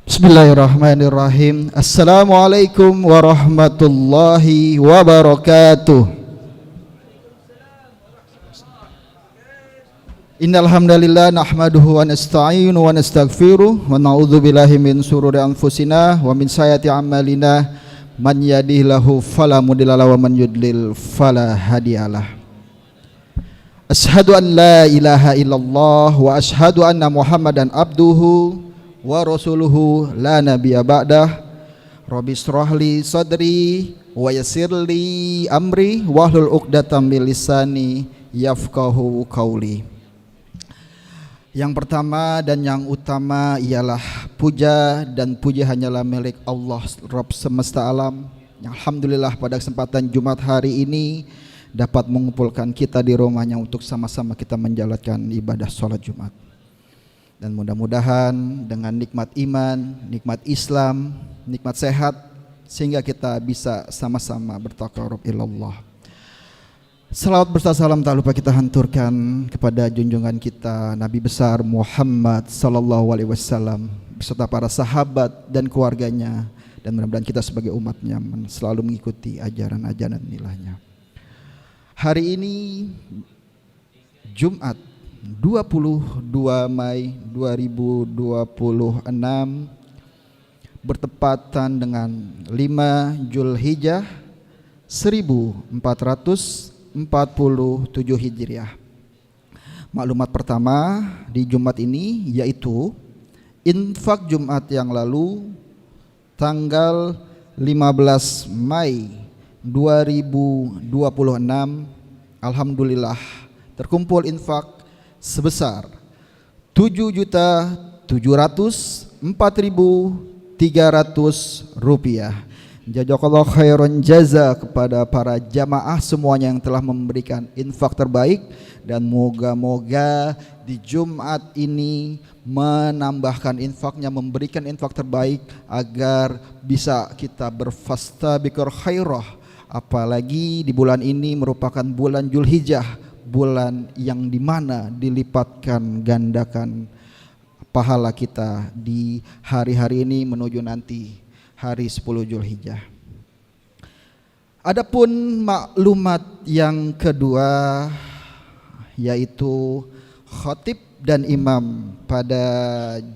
Bismillahirrahmanirrahim. Assalamualaikum warahmatullahi wabarakatuh. Innal hamdalillah nahmaduhu wa nasta'inu wa nastaghfiruh wa na'udzu billahi min shururi anfusina wa min sayyiati a'malina man yahdihillahu fala mudhillalah wa man yudlil fala hadiyalah. Asyhadu an la ilaha illallah wa asyhadu anna Muhammadan abduhu wa rasuluhu la nabiyya ba'dah. Rabbi shrahli sadri wa yassirli amri wahlul 'uqdatam min lisani yafqahu qauli. Yang pertama dan yang utama ialah puja dan puji hanyalah milik Allah Rabb semesta alam. Alhamdulillah pada kesempatan Jumat hari ini dapat mengumpulkan kita di rumahnya untuk sama-sama kita menjalankan ibadah sholat Jumat. Dan mudah-mudahan dengan nikmat iman, nikmat Islam, nikmat sehat, sehingga kita bisa sama-sama bertaqarrub ilallah. Salawat berserta salam tak lupa kita hanturkan kepada junjungan kita Nabi besar Muhammad sallallahu alaihi wasallam beserta para sahabat dan keluarganya, dan mudah-mudahan kita sebagai umatnya selalu mengikuti ajaran-ajaran nilainya. Hari ini Jumat 22 Mai 2026 bertepatan dengan 5 Zulhijjah 1447 Hijriah. Maklumat pertama di Jumat ini yaitu infak Jumat yang lalu tanggal 15 Mai 2026, alhamdulillah terkumpul infak sebesar 7.704.300 rupiah. Jazakallahu khairan jaza kepada para jamaah semuanya yang telah memberikan infak terbaik, dan moga-moga di Jumat ini menambahkan infaknya, memberikan infak terbaik agar bisa kita berfastabiqul khairah, apalagi di bulan ini merupakan bulan Zulhijjah, bulan yang dimana dilipatkan gandakan pahala kita di hari-hari ini menuju nanti hari 10 Zulhijjah. Adapun maklumat yang kedua yaitu khatib dan imam pada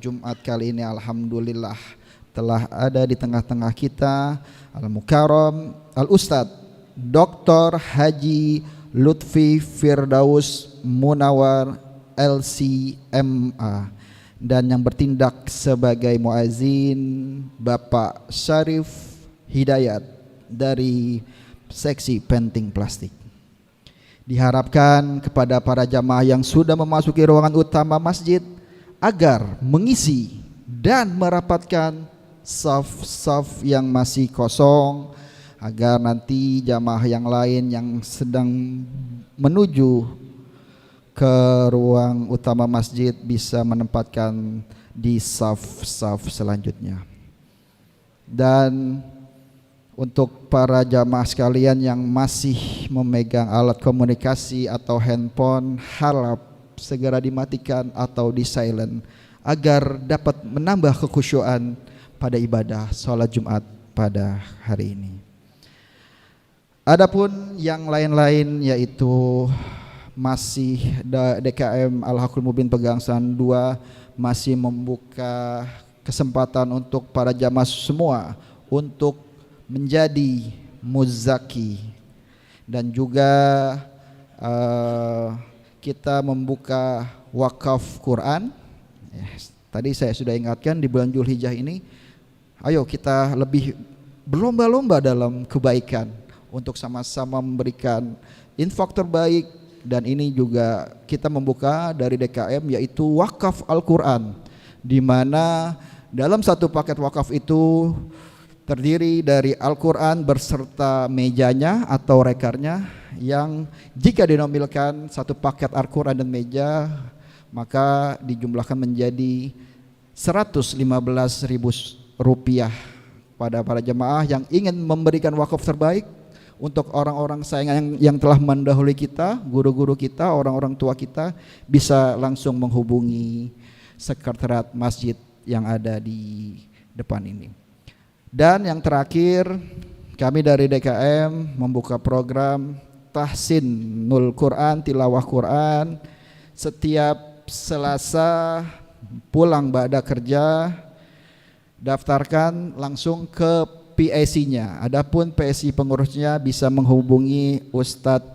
Jumat kali ini alhamdulillah telah ada di tengah-tengah kita Al-Mukarram Al-Ustadz Dr. Haji Lutfi Firdaus Munawar LCMA, dan yang bertindak sebagai muazin Bapak Syarif Hidayat dari seksi penting plastik. Diharapkan kepada para jamaah yang sudah memasuki ruangan utama masjid agar mengisi dan merapatkan saf-saf yang masih kosong, agar nanti jamaah yang lain yang sedang menuju ke ruang utama masjid bisa menempatkan di saf-saf selanjutnya. Dan untuk para jamaah sekalian yang masih memegang alat komunikasi atau handphone, harap segera dimatikan atau di silent agar dapat menambah kekhusyuan pada ibadah sholat Jumat pada hari ini. Adapun yang lain-lain yaitu masih DKM Al-Haqqul Mubin Pegangsaan 2 masih membuka kesempatan untuk para jamaah semua untuk menjadi muzaki, dan juga kita membuka wakaf Quran. Tadi saya sudah ingatkan di bulan Zulhijjah ini, ayo kita lebih berlomba-lomba dalam kebaikan untuk sama-sama memberikan infak terbaik. Dan ini juga kita membuka dari DKM yaitu wakaf Al-Quran, di mana dalam satu paket wakaf itu terdiri dari Al-Quran berserta mejanya atau rekarnya, yang jika dinominalkan satu paket Al-Quran dan meja maka dijumlahkan menjadi 115.000 rupiah pada para jemaah yang ingin memberikan wakaf terbaik untuk orang-orang sayangan yang telah mendahului kita, guru-guru kita, orang-orang tua kita, bisa langsung menghubungi sekretariat masjid yang ada di depan ini. Dan yang terakhir, kami dari DKM membuka program Tahsinul Quran, tilawah Quran setiap Selasa pulang ba'da kerja. Daftarkan langsung ke PAC-nya. Adapun PAC pengurusnya bisa menghubungi Ustadz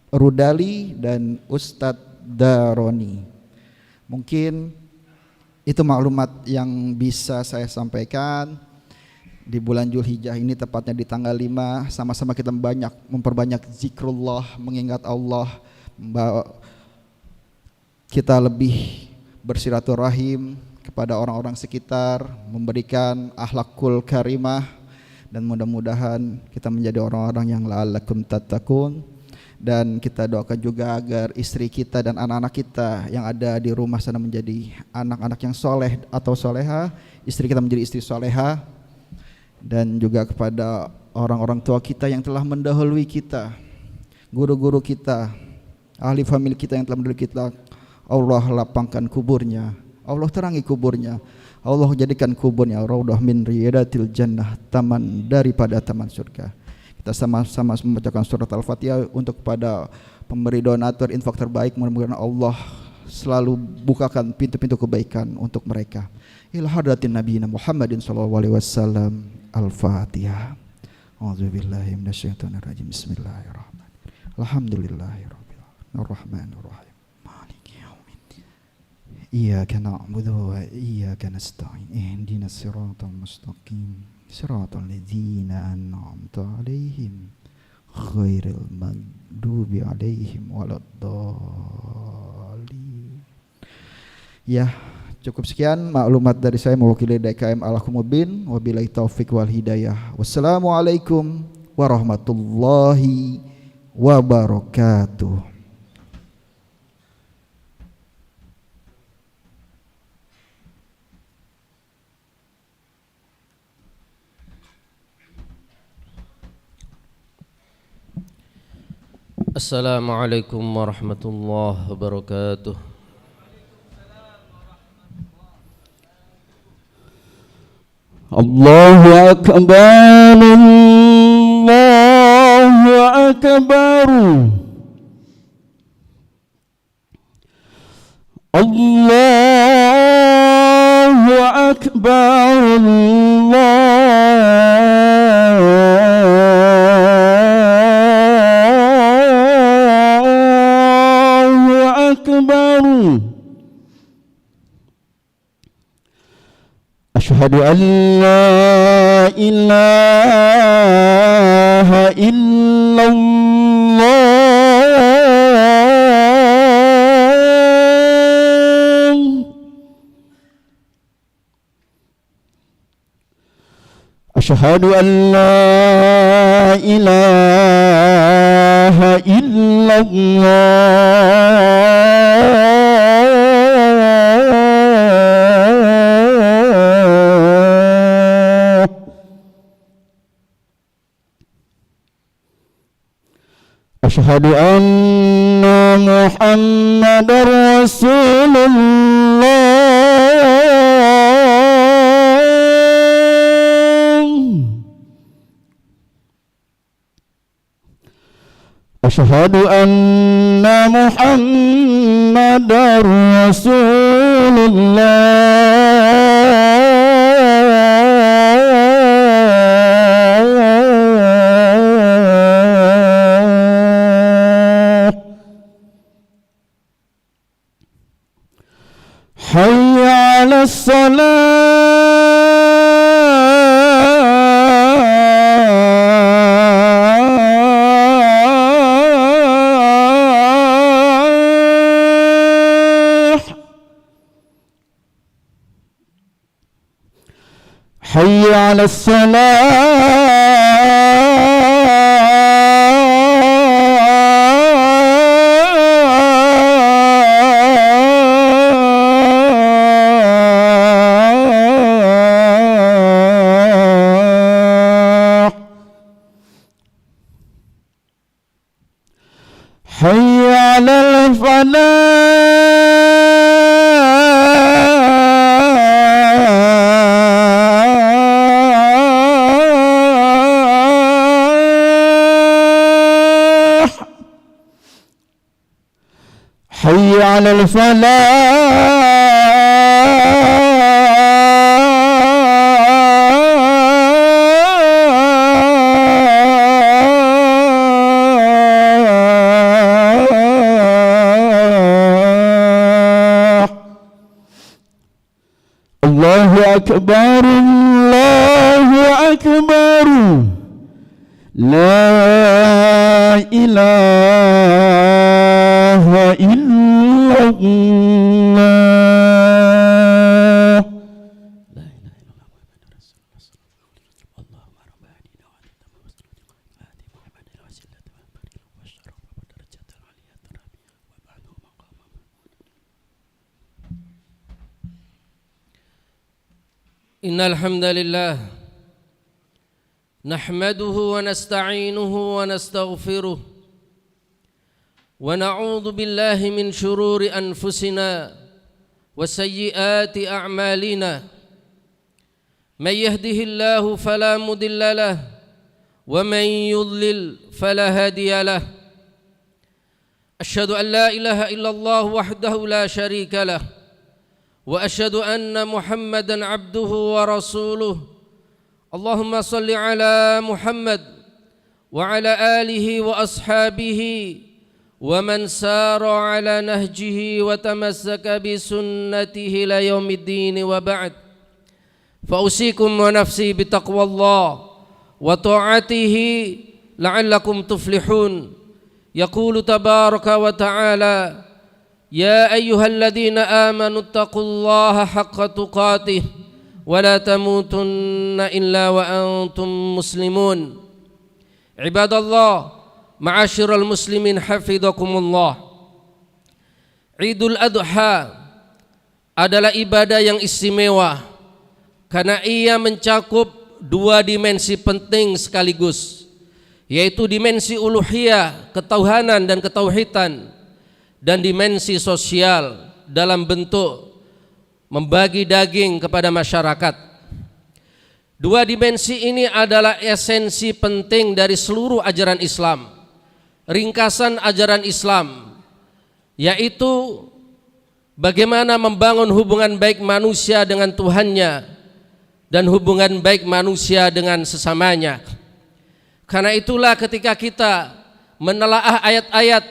Rudali dan Ustadz Daroni. Mungkin itu maklumat yang bisa saya sampaikan di bulan Zulhijjah ini, tepatnya di tanggal 5. Sama-sama kita memperbanyak zikrullah, mengingat Allah, kita lebih bersilaturahim kepada orang-orang sekitar, memberikan akhlakul karimah, dan mudah-mudahan kita menjadi orang-orang yang la'allakum tattaqun. Dan kita doakan juga agar istri kita dan anak-anak kita yang ada di rumah sana menjadi anak-anak yang soleh atau soleha, istri kita menjadi istri soleha, dan juga kepada orang-orang tua kita yang telah mendahului kita, guru-guru kita, ahli famili kita yang telah mendahului kita. Allah lapangkan kuburnya, Allah terangi kuburnya, Allah jadikan kuburnya raudhah min riyadatil jannah, taman daripada taman surga. Kita sama-sama membacakan surat Al-Fatihah untuk kepada pemberi donatur infak terbaik. Mudah-mudahan Allah selalu bukakan pintu-pintu kebaikan untuk mereka. Ila hadratin nabiyina Muhammadin sallallahu alaihi wasallam. Al-Fatihah. A'udzubillahi minasyaitonirrajim. Bismillahirrahmanirrahim. Alhamdulillahirabbil alamin. Arrahmanirrahim. Iyyaka na'budu wa iyyaka nasta'in. Ihdinas siratal mustaqim. Siratal ladzina an'amta 'alaihim ghairil maghdubi 'alaihim waladdallin. Ya, cukup sekian maklumat dari saya mewakili DKM Al-Kumubin. Wabillahi taufik wal hidayah. Wassalamualaikum warahmatullahi wabarakatuh. Assalamualaikum warahmatullahi wabarakatuh. Allahu akbar, Allahu akbar, Allahu akbar, Asyhadu an la ilaha illallah. Asyhadu an la ilaha illallah. Asyhadu anna Muhammadar Rasulullah. Asyhadu anna Muhammadar Rasulullah. Hayya 'alas salah. Hayya 'alas salah. Hayya 'alal falah. حي على الفلاح الله أكبر الله أكبر لا إله إلا الله لا إله إلا الله محمد رسول الله صلى الله عليه وسلم اللهم رب هدينا وعلينا وآتي محمد الوسيلة والفضيلة والشرف والدرجة العليا وابعثه مقاما. إن الحمد لله نحمده ونستعينه ونستغفره ونعوذ بالله من شرور أنفسنا وسيئات أعمالنا من يهده الله فلا مضل له ومن يضلل فلا هادي له أشهد أن لا إله إلا الله وحده لا شريك له وأشهد أن محمدًا عبده ورسوله اللهم صل على محمد وعلى آله وأصحابه ومن سار على نهجه وتمسك بسنته إلى يوم الدين وبعد فأوصيكم ونفسي بتقوى الله وطاعته لعلكم تفلحون. يقول تبارك وتعالى يا أيها الذين آمنوا اتقوا الله حق تقاته ولا تموتن إلا وأنتم مسلمون. عباد الله معاشر المسلمين حفظكم الله. Idul Adha adalah ibadah yang istimewa karena ia mencakup dua dimensi penting sekaligus, yaitu dimensi uluhiyah, ketuhanan dan ketauhidan, dan dimensi sosial dalam bentuk membagi daging kepada masyarakat. Dua dimensi ini adalah esensi penting dari seluruh ajaran Islam. Ringkasan ajaran Islam yaitu bagaimana membangun hubungan baik manusia dengan Tuhannya dan hubungan baik manusia dengan sesamanya. Karena itulah ketika kita menelaah ayat-ayat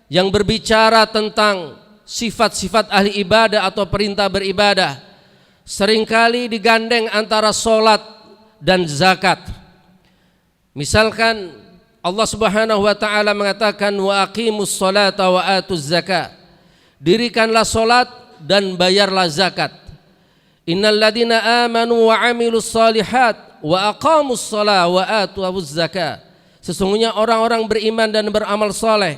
yang berbicara tentang sifat-sifat ahli ibadah atau perintah beribadah, seringkali digandeng antara solat dan zakat. Misalkan Allah Subhanahu wa taala mengatakan wa aqimus sholata wa atuz zakat. Dirikanlah solat dan bayarlah zakat. Innal ladzina amanu wa amilus shalihat wa aqamus shalah wa atuz zakat. Sesungguhnya orang-orang beriman dan beramal soleh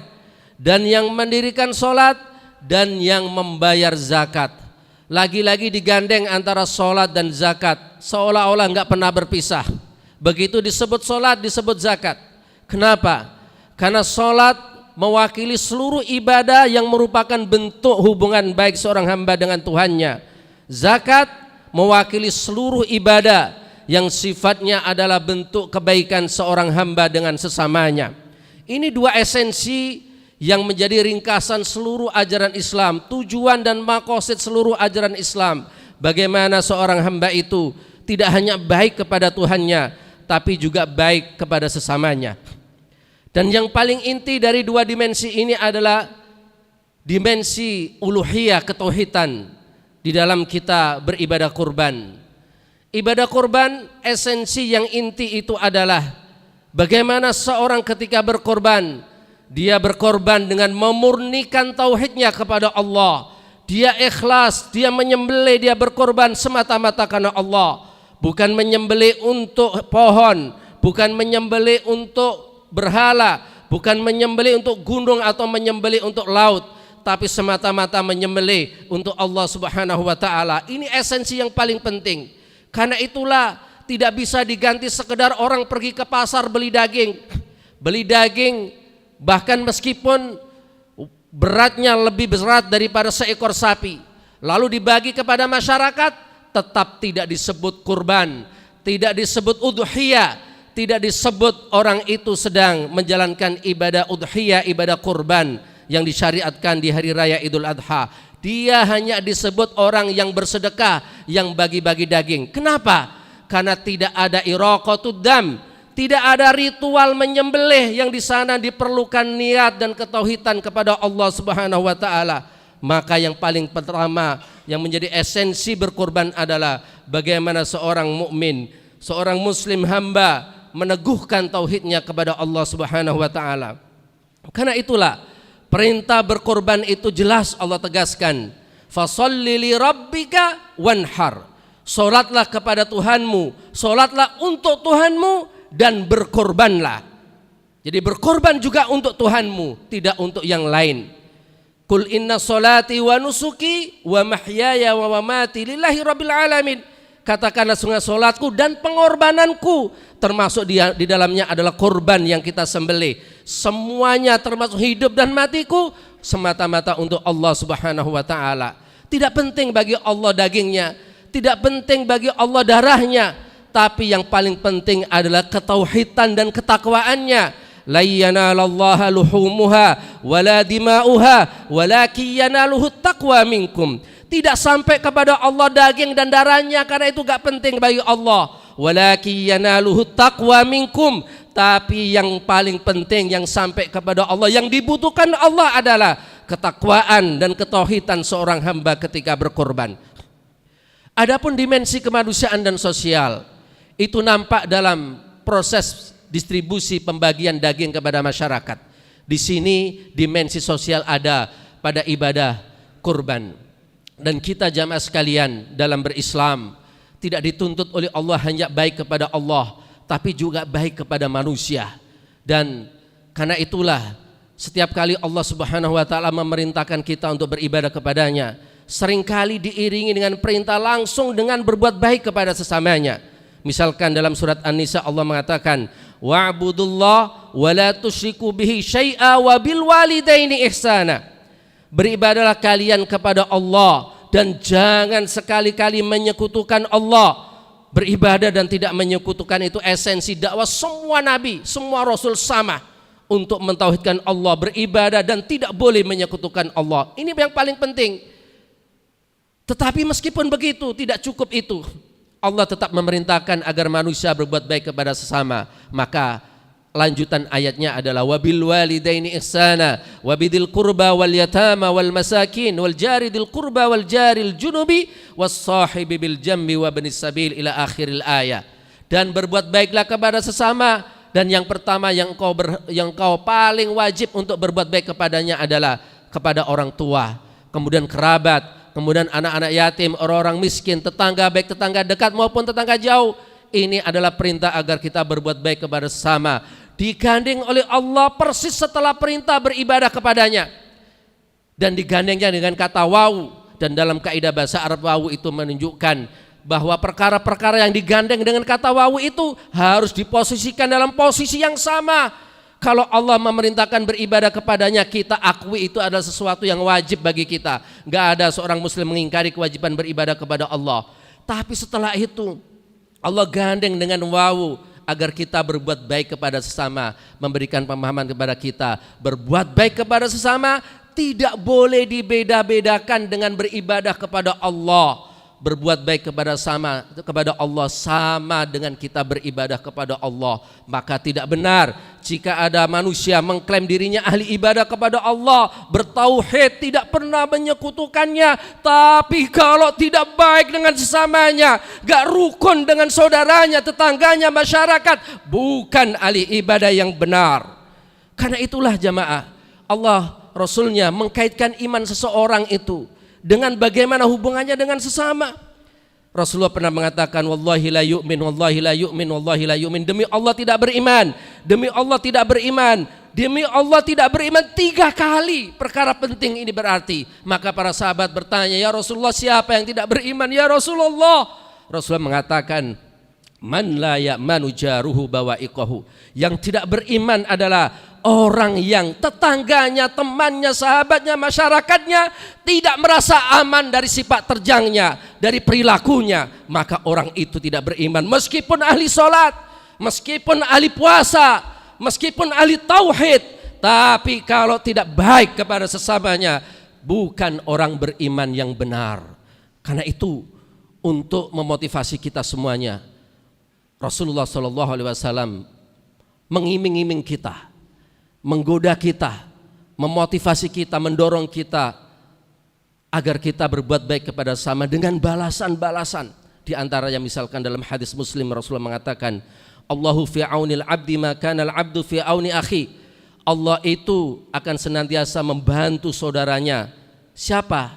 dan yang mendirikan solat dan yang membayar zakat. Lagi-lagi digandeng antara solat dan zakat, seolah-olah enggak pernah berpisah. Begitu disebut solat disebut zakat. Kenapa? Karena solat mewakili seluruh ibadah yang merupakan bentuk hubungan baik seorang hamba dengan Tuhannya. Zakat mewakili seluruh ibadah yang sifatnya adalah bentuk kebaikan seorang hamba dengan sesamanya. Ini dua esensi yang menjadi ringkasan seluruh ajaran Islam, tujuan dan maqasid seluruh ajaran Islam. Bagaimana seorang hamba itu tidak hanya baik kepada Tuhannya, tapi juga baik kepada sesamanya. Dan yang paling inti dari dua dimensi ini adalah dimensi uluhiyah, ketauhidan di dalam kita beribadah kurban. Ibadah kurban esensi yang inti itu adalah bagaimana seorang ketika berkorban, dia berkorban dengan memurnikan tauhidnya kepada Allah. Dia ikhlas, dia menyembelih, dia berkorban semata-mata karena Allah. Bukan menyembelih untuk pohon, bukan menyembelih untuk berhala, bukan menyembelih untuk gunung atau menyembelih untuk laut, tapi semata-mata menyembelih untuk Allah Subhanahu wa taala. Ini esensi yang paling penting. Karena itulah tidak bisa diganti sekedar orang pergi ke pasar beli daging. Beli daging bahkan meskipun beratnya lebih berat daripada seekor sapi, lalu dibagi kepada masyarakat, tetap tidak disebut kurban, tidak disebut udhiyah, tidak disebut orang itu sedang menjalankan ibadah udhiyah, ibadah kurban. yang disyariatkan di hari raya Idul Adha. Dia hanya disebut orang yang bersedekah, yang bagi-bagi daging. Kenapa? Karena tidak ada iraqatud dam, tidak ada ritual menyembelih yang di sana diperlukan niat dan ketauhidan kepada Allah Subhanahu wa taala. Maka yang paling pertama yang menjadi esensi berkorban adalah bagaimana seorang mukmin, seorang muslim hamba meneguhkan tauhidnya kepada Allah Subhanahu wa taala. Karena itulah perintah berkorban itu jelas Allah tegaskan, fasholli li rabbika wanhar. Salatlah kepada Tuhanmu, salatlah untuk Tuhanmu dan berkorbanlah. Jadi berkorban juga untuk Tuhanmu, tidak untuk yang lain. Qul inna salati wa nusuki wa mahyaya wa mamati lillahi rabbil alamin. Katakanlah sungguh salatku dan pengorbananku, termasuk di dalamnya adalah korban yang kita sembelih. Semuanya termasuk hidup dan matiku semata-mata untuk Allah Subhanahu wa taala. Tidak penting bagi Allah dagingnya, tidak penting bagi Allah darahnya, tapi yang paling penting adalah ketauhidan dan ketakwaannya. La yanalallaha luhumuha wala dima'uha walakin yanaluhu taqwa minkum. Tidak sampai kepada Allah daging dan darahnya, karena itu gak penting bagi Allah. Walakin yanaluhu taqwa minkum. Tapi yang paling penting yang sampai kepada Allah, yang dibutuhkan Allah adalah ketakwaan dan ketauhidan seorang hamba ketika berkorban. Adapun dimensi kemanusiaan dan sosial itu nampak dalam proses distribusi pembagian daging kepada masyarakat. Di sini dimensi sosial ada pada ibadah kurban. Dan kita jamaah sekalian dalam berislam tidak dituntut oleh Allah hanya baik kepada Allah, tapi juga baik kepada manusia. Dan karena itulah setiap kali Allah Subhanahu wa taala memerintahkan kita untuk beribadah kepadanya, seringkali diiringi dengan perintah langsung dengan berbuat baik kepada sesamanya. Misalkan dalam surat An-Nisa Allah mengatakan, wa'budullah wa la tusyriku bihi syai'a wa bil walidaini ihsana. Beribadahlah kalian kepada Allah dan jangan sekali-kali menyekutukan Allah. Beribadah dan tidak menyekutukan itu esensi dakwah semua nabi, semua rasul sama untuk mentauhidkan Allah, beribadah dan tidak boleh menyekutukan Allah. Ini yang paling penting. Tetapi meskipun begitu tidak cukup itu. Allah tetap memerintahkan agar manusia berbuat baik kepada sesama. Maka lanjutan ayatnya adalah wabil walidaini ihsana wabidil qurba wal yatama wal masakin wal jari dil qurba wal jaril junubi was sahibi bil jambi wa ibnis sabil ila akhiril ayat. Dan berbuat baiklah kepada sesama, dan yang pertama yang kau paling wajib untuk berbuat baik kepadanya adalah kepada orang tua, kemudian kerabat, kemudian anak-anak yatim, orang-orang miskin, tetangga baik tetangga dekat maupun tetangga jauh. Ini adalah perintah agar kita berbuat baik kepada sesama. Digandeng oleh Allah persis setelah perintah beribadah kepadanya. Dan digandengnya dengan kata wawu. Dan dalam kaidah bahasa Arab wawu itu menunjukkan bahwa perkara-perkara yang digandeng dengan kata wawu itu harus diposisikan dalam posisi yang sama. Kalau Allah memerintahkan beribadah kepadanya, kita akui itu adalah sesuatu yang wajib bagi kita. Gak ada seorang muslim mengingkari kewajiban beribadah kepada Allah. Tapi setelah itu Allah gandeng dengan wawu agar kita berbuat baik kepada sesama, memberikan pemahaman kepada kita. Berbuat baik kepada sesama tidak boleh dibeda-bedakan dengan beribadah kepada Allah. Berbuat baik kepada Allah sama dengan kita beribadah kepada Allah. Maka tidak benar jika ada manusia mengklaim dirinya ahli ibadah kepada Allah, bertauhid, tidak pernah menyekutukannya, tapi kalau tidak baik dengan sesamanya, gak rukun dengan saudaranya, tetangganya, masyarakat, bukan ahli ibadah yang benar. Karena itulah jamaah, Allah Rasulnya mengkaitkan iman seseorang itu dengan bagaimana hubungannya dengan sesama. Rasulullah pernah mengatakan, wallahi la yu'min, wallahi la yu'min, wallahi la yu'min. Demi Allah tidak beriman, demi Allah tidak beriman, demi Allah tidak beriman 3 kali. Perkara penting ini berarti. Maka para sahabat bertanya, ya Rasulullah, siapa yang tidak beriman ya Rasulullah? Rasulullah mengatakan, man la ya'manu jaruhu bawa'iqahu. Yang tidak beriman adalah orang yang tetangganya, temannya, sahabatnya, masyarakatnya tidak merasa aman dari sifat terjangnya, dari perilakunya, maka orang itu tidak beriman. Meskipun ahli sholat, meskipun ahli puasa, meskipun ahli tauhid, Tapi kalau tidak baik kepada sesamanya, bukan orang beriman yang benar. Karena itu untuk memotivasi kita semuanya, Rasulullah SAW mengiming-iming kita, menggoda kita, memotivasi kita, mendorong kita agar kita berbuat baik kepada sesama dengan balasan-balasan. Di antaranya misalkan dalam hadis Muslim Rasulullah mengatakan, Allahu fi aunil abdi ma kana al abdu fi auni akhi. Allah itu akan senantiasa membantu saudaranya. Siapa?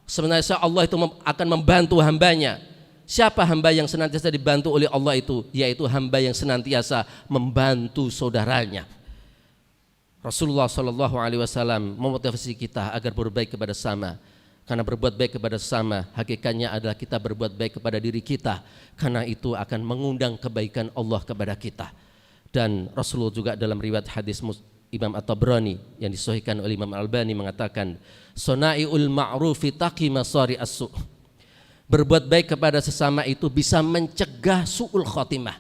Sebenarnya Allah itu akan membantu hambanya. Siapa hamba yang senantiasa dibantu oleh Allah itu? Yaitu hamba yang senantiasa membantu saudaranya. Rasulullah SAW memotivasi kita agar berbaik kepada sesama. Karena berbuat baik kepada sesama, hakikatnya adalah kita berbuat baik kepada diri kita. Karena itu akan mengundang kebaikan Allah kepada kita. Dan Rasulullah juga dalam riwayat hadis Imam At-Tabrani yang disahihkan oleh Imam Al-Albani mengatakan, Sonai'ul ma'rufi taqi masari as-su'. Berbuat baik kepada sesama itu bisa mencegah su'ul khotimah.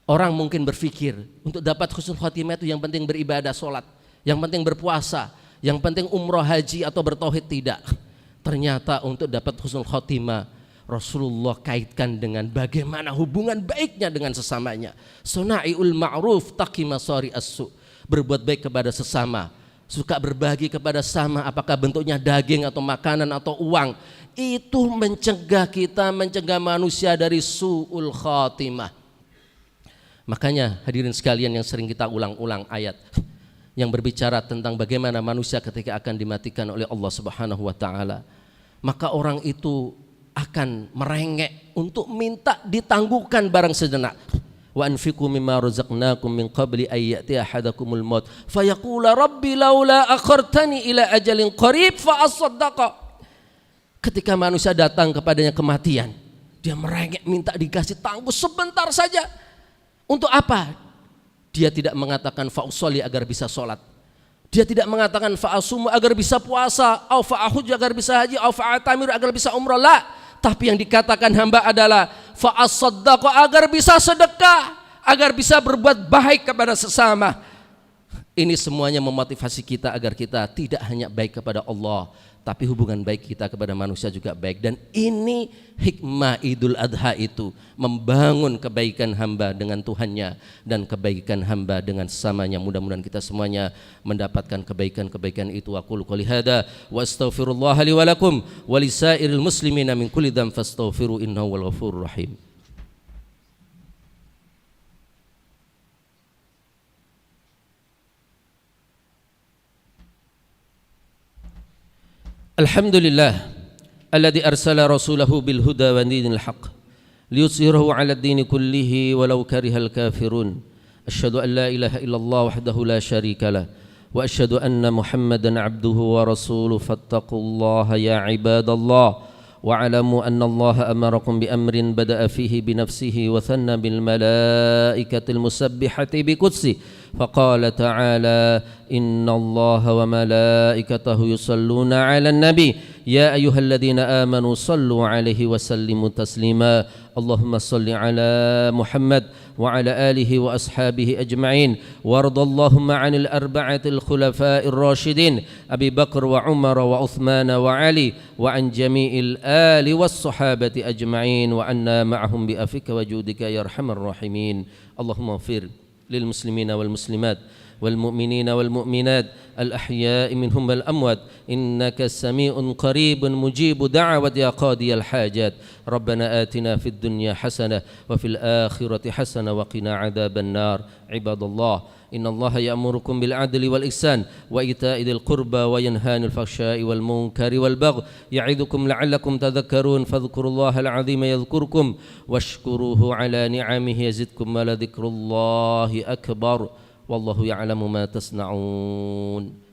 Orang mungkin berpikir untuk dapat husnul khotimah itu yang penting beribadah sholat, yang penting berpuasa, yang penting umroh haji atau bertauhid. Tidak. Ternyata untuk dapat husnul khotimah, Rasulullah kaitkan dengan bagaimana hubungan baiknya dengan sesamanya. Sonai'ul ma'ruf taqi masari as-su'. Berbuat baik kepada sesama, suka berbagi kepada sesama, apakah bentuknya daging atau makanan atau uang, itu mencegah kita, mencegah manusia dari su'ul khatimah. Makanya hadirin sekalian yang sering kita ulang-ulang ayat yang berbicara tentang bagaimana manusia ketika akan dimatikan oleh Allah Subhanahu wa taala, maka orang itu akan merengek untuk minta ditangguhkan barang sejenak. Wa anfiqu mimma razaqnakum min qabli ay ya'ti ahadakumul maut fayaqula rabbi laula akhartani ila ajalin qarib fa asaddaqa. Ketika manusia datang kepadanya kematian, dia merengek minta dikasih tangguh sebentar saja. Untuk apa? Dia tidak mengatakan fa usolli agar bisa sholat. Dia tidak mengatakan fa asumu agar bisa puasa, au fa ahuj agar bisa haji, au fa atamir agar bisa umrah. La. Tapi yang dikatakan hamba adalah fa'asaddaqa agar bisa sedekah, agar bisa berbuat baik kepada sesama. Ini semuanya memotivasi kita agar kita tidak hanya baik kepada Allah, tapi hubungan baik kita kepada manusia juga baik. Dan ini hikmah Idul Adha itu, membangun kebaikan hamba dengan Tuhannya dan kebaikan hamba dengan sesamanya. Mudah-mudahan kita semuanya mendapatkan kebaikan-kebaikan itu. Aqulu qouli hadza wa astaghfirullah li wa lakum wa lisairil muslimina min kulli dzam fastaghfiru innahu wal ghafurur rahim. Alhamdulillah alladzi arsala rasulahu bil huda wa dinil haqq liyuzhirahu 'ala ad-din kullihi walau karihal kafirun. Asyhadu an la ilaha illallah wahdahu la syarika lah wa asyhadu anna Muhammadan 'abduhu wa rasuluhu fattaqullaha ya ibadallah واعلموا أن الله أمركم بأمر بدأ فيه بنفسه وثنى بالملائكة المسبحة بقدسه فقال تعالى إن الله وملائكته يصلون على النبي يا أيها الذين آمنوا صلوا عليه وسلموا تسليما اللهم صل على محمد وعلى آله وأصحابه أجمعين وارض اللهم عن الأربعة الخلفاء الراشدين أبي بكر وعمر وعثمان وعلي وعن جميع الآل والصحابة أجمعين وعنا معهم بأفك وجودك يا أرحم الراحمين اللهم اغفر للمسلمين والمسلمات والمؤمنين والمؤمنات الأحياء منهم والأموات إنك سميع قريب مجيب دعوة يا قاضي الحاجات ربنا آتنا في الدنيا حسنة وفي الآخرة حسنة وقنا عذاب النار عباد الله إن الله يأمركم بالعدل والإحسان وإيتاء ذي القربى وينهى عن الفحشاء والمنكر والبغي يعظكم لعلكم تذكرون فاذكروا الله العظيم يذكركم واشكروه على نعمه يزدكم ولذكر الله أكبر والله يعلم ما تصنعون